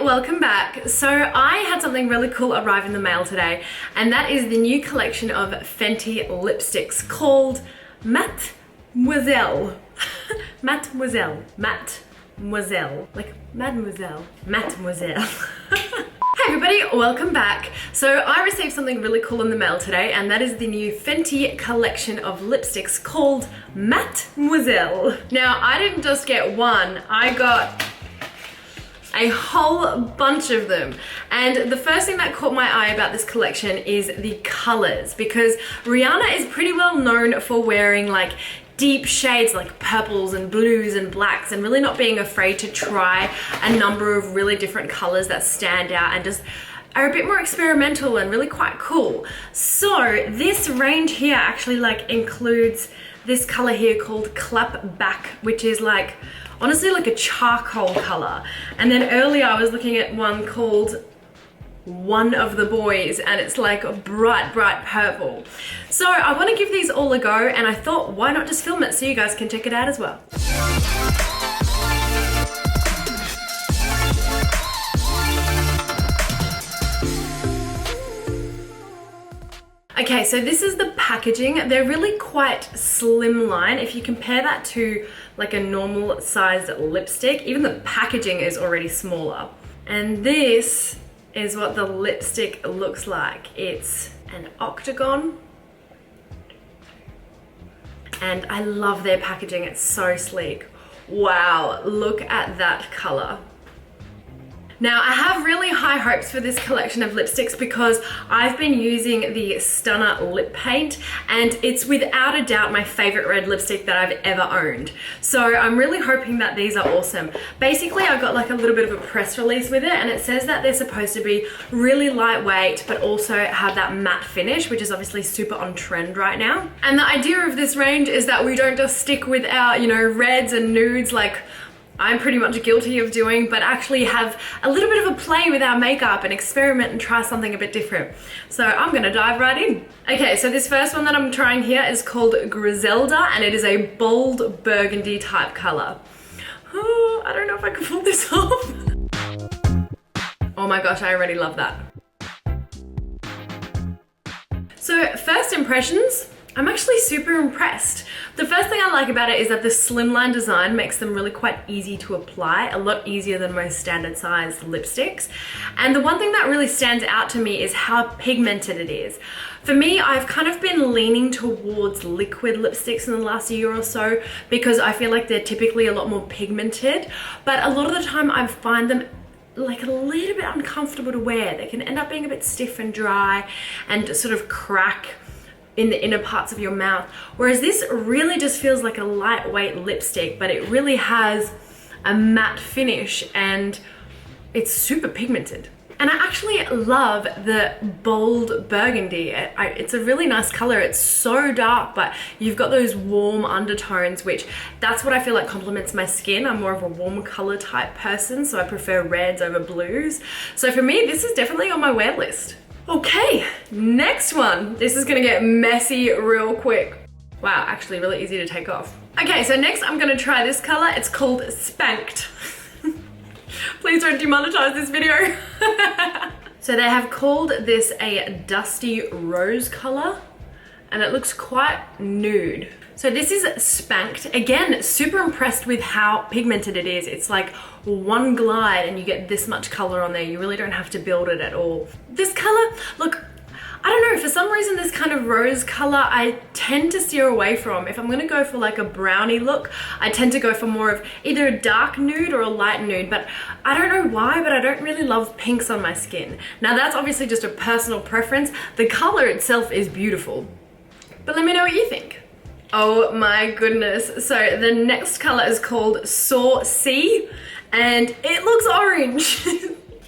welcome back. So I had something really cool arrive in the mail today, and that is the new collection of Fenty lipsticks called Mademoiselle. Mademoiselle. Mademoiselle. Like Mademoiselle. Mademoiselle. Hey everybody, welcome back. So I received something really cool in the mail today, and that is the new Fenty collection of lipsticks called Mademoiselle. Now, I didn't just get one, I got a whole bunch of them. And the first thing that caught my eye about this collection is the colors, because Rihanna is pretty well known for wearing like deep shades like purples and blues and blacks, and really not being afraid to try a number of really different colors that stand out and just are a bit more experimental and really quite cool. So this range here actually like includes this color here called Clap Back, which is like honestly like a charcoal color. And then earlier I was looking at one called One of the Boys, and it's like a bright purple. So I want to give these all a go, and I thought why not just film it so you guys can check it out as well. Okay, so this is the packaging. They're really quite slimline. If you compare that to like a normal sized lipstick, even the packaging is already smaller. And this is what the lipstick looks like. It's an octagon. And I love their packaging, it's so sleek. Wow, look at that color. Now, I have really high hopes for this collection of lipsticks because I've been using the Stunner lip paint, and it's without a doubt my favorite red lipstick that I've ever owned. So I'm really hoping that these are awesome. Basically, I got like a little bit of a press release with it, and it says that they're supposed to be really lightweight, but also have that matte finish, which is obviously super on trend right now. And the idea of this range is that we don't just stick with our, you know, reds and nudes like I'm pretty much guilty of doing, but actually have a little bit of a play with our makeup and experiment and try something a bit different. So I'm gonna dive right in. Okay, so this first one that I'm trying here is called Griselda, and it is a bold burgundy type color. Oh, I don't know if I can pull this off. Oh my gosh, I already love that. So first impressions, I'm actually super impressed. The first thing I like about it is that the slimline design makes them really quite easy to apply, a lot easier than most standard sized lipsticks. And the one thing that really stands out to me is how pigmented it is. For me, I've kind of been leaning towards liquid lipsticks in the last year or so because I feel like they're typically a lot more pigmented, but a lot of the time I find them like a little bit uncomfortable to wear. They can end up being a bit stiff and dry and sort of crack in the inner parts of your mouth, whereas this really just feels like a lightweight lipstick, but it really has a matte finish and it's super pigmented. And I actually love the bold burgundy. It's a really nice color. It's so dark, but you've got those warm undertones, which that's what I feel like complements my skin. I'm more of a warm color type person, so I prefer reds over blues. So for me, this is definitely on my wear list. Okay, next one. This is gonna get messy real quick. Wow, actually really easy to take off. Okay, so next I'm gonna try this color. It's called Spanked. Please don't demonetize this video. So they have called this a dusty rose color, and it looks quite nude. So this is Spanked. Again, super impressed with how pigmented it is. It's like one glide and you get this much color on there. You really don't have to build it at all. This color, look, I don't know, for some reason this kind of rose color I tend to steer away from. If I'm gonna go for like a brownie look, I tend to go for more of either a dark nude or a light nude, but I don't know why, but I don't really love pinks on my skin. Now that's obviously just a personal preference. The color itself is beautiful, but let me know what you think. Oh my goodness. So the next color is called Saucy, and it looks orange.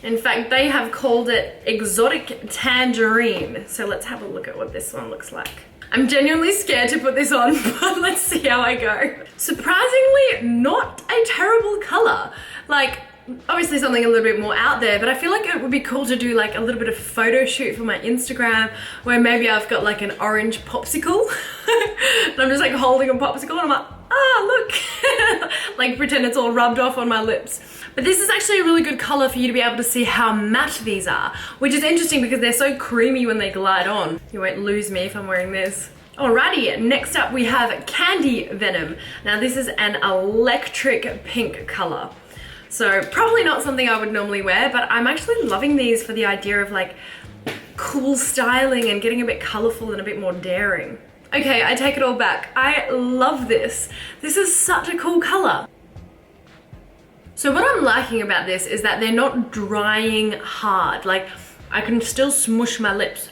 In fact, they have called it Exotic Tangerine. So let's have a look at what this one looks like. I'm genuinely scared to put this on, but let's see how I go. Surprisingly, not a terrible color. Like, obviously something a little bit more out there, but I feel like it would be cool to do like a little bit of photo shoot for my Instagram where maybe I've got like an orange popsicle and I'm just like holding a popsicle and I'm like, ah, look, like pretend it's all rubbed off on my lips. But this is actually a really good color for you to be able to see how matte these are, which is interesting because they're so creamy when they glide on. You won't lose me if I'm wearing this. Alrighty, next up we have Candy Venom. Now this is an electric pink color. So probably not something I would normally wear, but I'm actually loving these for the idea of like cool styling and getting a bit colorful and a bit more daring. Okay, I take it all back. I love this. This is such a cool color. So what I'm liking about this is that they're not drying hard. Like I can still smush my lips.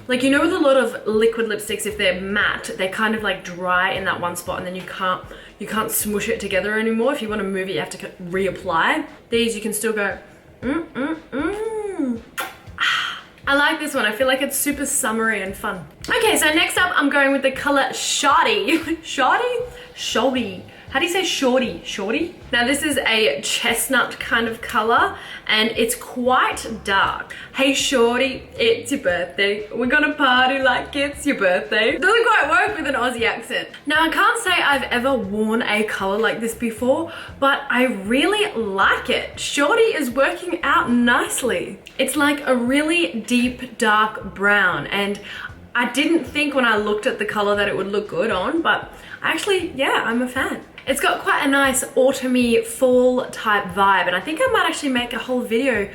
Like, you know, with a lot of liquid lipsticks, if they're matte, they kind of like dry in that one spot and then you can't smush it together anymore. If you want to move it, you have to reapply. These, you can still go, I like this one. I feel like it's super summery and fun. Okay, so next up, I'm going with the color Shoddy. Shoddy? How do you say shorty? Shorty? Now this is a chestnut kind of color and it's quite dark. Hey shorty, it's your birthday. We're gonna party like it's your birthday. Doesn't quite work with an Aussie accent. Now I can't say I've ever worn a color like this before, but I really like it. Shorty is working out nicely. It's like a really deep, dark brown, and I didn't think when I looked at the color that it would look good on, but actually, yeah, I'm a fan. It's got quite a nice autumny fall type vibe, and I think I might actually make a whole video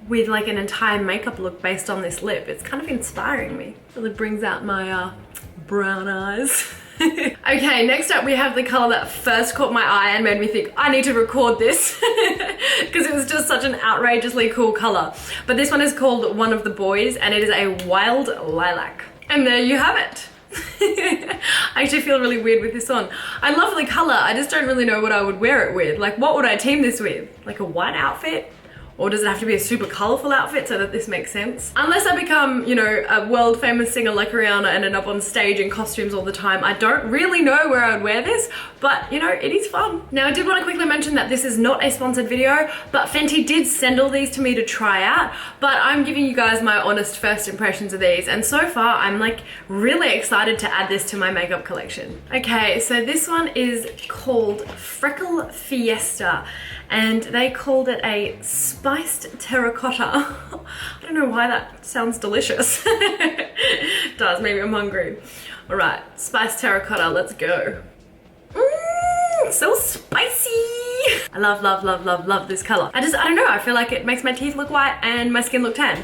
with like an entire makeup look based on this lip. It's kind of inspiring me. Really brings out my brown eyes. Okay, next up we have the color that first caught my eye and made me think I need to record this because it was just such an outrageously cool color. But this one is called One of the Boys and it is a Wild Lilac. And there you have it. I actually feel really weird with this on. I love the color, I just don't really know what I would wear it with. Like, what would I team this with? Like a white outfit? Or does it have to be a super colorful outfit so that this makes sense? Unless I become, you know, a world famous singer like Rihanna and end up on stage in costumes all the time, I don't really know where I would wear this, but you know, it is fun. Now I did want to quickly mention that this is not a sponsored video, but Fenty did send all these to me to try out, but I'm giving you guys my honest first impressions of these, and so far I'm like really excited to add this to my makeup collection. Okay, so this one is called Freckle Fiesta, and they called it a spiced terracotta. I don't know why that sounds delicious. It does, maybe I'm hungry. All right, spiced terracotta, let's go. So spicy. I love, love, love, love, love this color. I don't know, I feel like it makes my teeth look white and my skin look tan.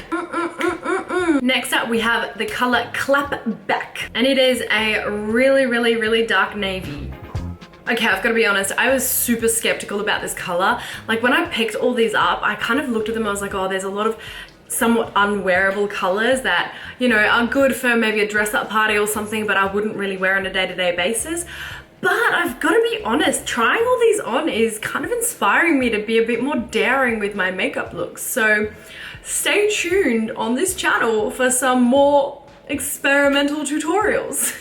Next up, we have the color Clap Back, and it is a really, really, really dark navy. Okay, I've got to be honest, I was super skeptical about this color. Like when I picked all these up, I kind of looked at them, I was like, oh, there's a lot of somewhat unwearable colors that, you know, are good for maybe a dress up party or something, but I wouldn't really wear on a day-to-day basis. But I've got to be honest, trying all these on is kind of inspiring me to be a bit more daring with my makeup looks. So stay tuned on this channel for some more experimental tutorials.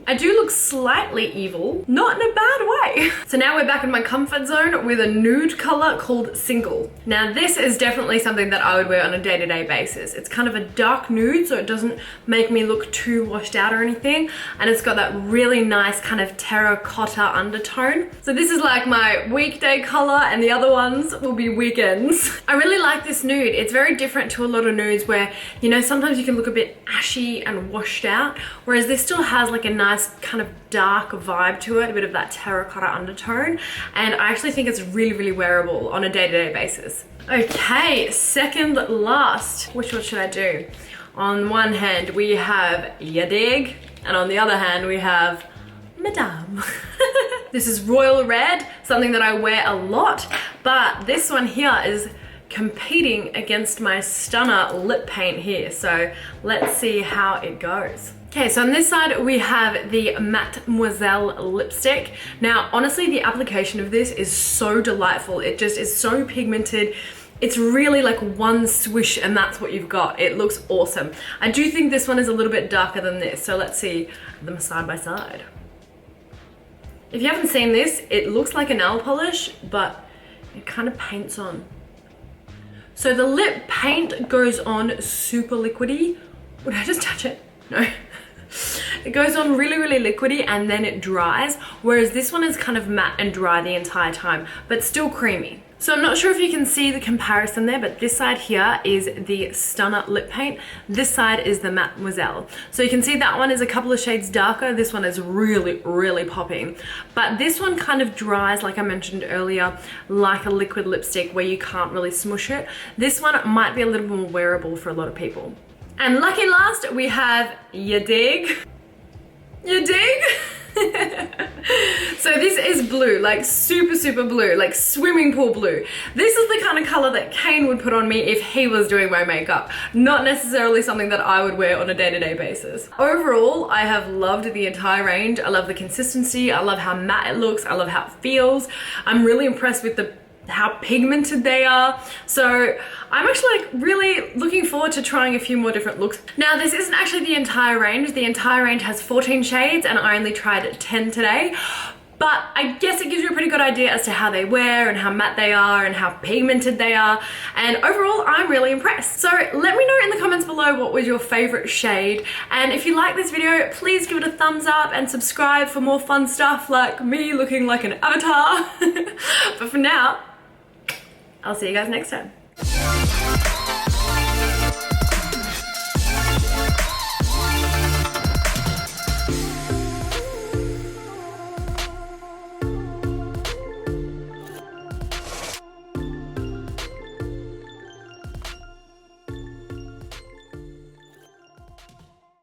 I do look slightly evil, not in a bad way. So now we're back in my comfort zone with a nude color called Single. Now this is definitely something that I would wear on a day-to-day basis. It's kind of a dark nude, so it doesn't make me look too washed out or anything. And it's got that really nice kind of terracotta undertone. So this is like my weekday color and the other ones will be weekends. I really like this nude. It's very different to a lot of nudes where, you know, sometimes you can look a bit ashy and washed out, whereas this still has like a nice kind of dark vibe to it, a bit of that terracotta undertone, and I actually think it's really, really wearable on a day-to-day basis. Okay, second last, which one should I do? On one hand we have Ya Dig, and on the other hand we have Madame. This is Royal Red, something that I wear a lot, but this one here is competing against my Stunner lip paint here, so let's see how it goes. Okay, so on this side we have the Mademoiselle lipstick. Now honestly, the application of this is so delightful. It just is so pigmented. It's really like one swish and that's what you've got. It looks awesome. I do think this one is a little bit darker than this, so let's see them side by side. If you haven't seen this, it looks like a nail polish, but it kind of paints on. So the lip paint goes on super liquidy. Would I just touch it? No. It goes on really, really liquidy and then it dries, whereas this one is kind of matte and dry the entire time, but still creamy. So I'm not sure if you can see the comparison there, but this side here is the Stunner lip paint. This side is the Mademoiselle. So you can see that one is a couple of shades darker. This one is really, really popping. But this one kind of dries, like I mentioned earlier, like a liquid lipstick where you can't really smush it. This one might be a little more wearable for a lot of people. And lucky last, we have Ya Dig. Ya Dig? So this is blue, like super blue, like swimming pool blue. This is the kind of color that Kane would put on me if he was doing my makeup, not necessarily something that I would wear on a day-to-day basis. Overall, I have loved the entire range. I love the consistency, I love how matte it looks, I love how it feels. I'm really impressed with how pigmented they are. So I'm actually like really looking forward to trying a few more different looks. Now this isn't actually the entire range. The entire range has 14 shades and I only tried 10 today. But I guess it gives you a pretty good idea as to how they wear and how matte they are and how pigmented they are. And overall, I'm really impressed. So let me know in the comments below what was your favorite shade. And if you like this video, please give it a thumbs up and subscribe for more fun stuff like me looking like an avatar. But for now, I'll see you guys next time.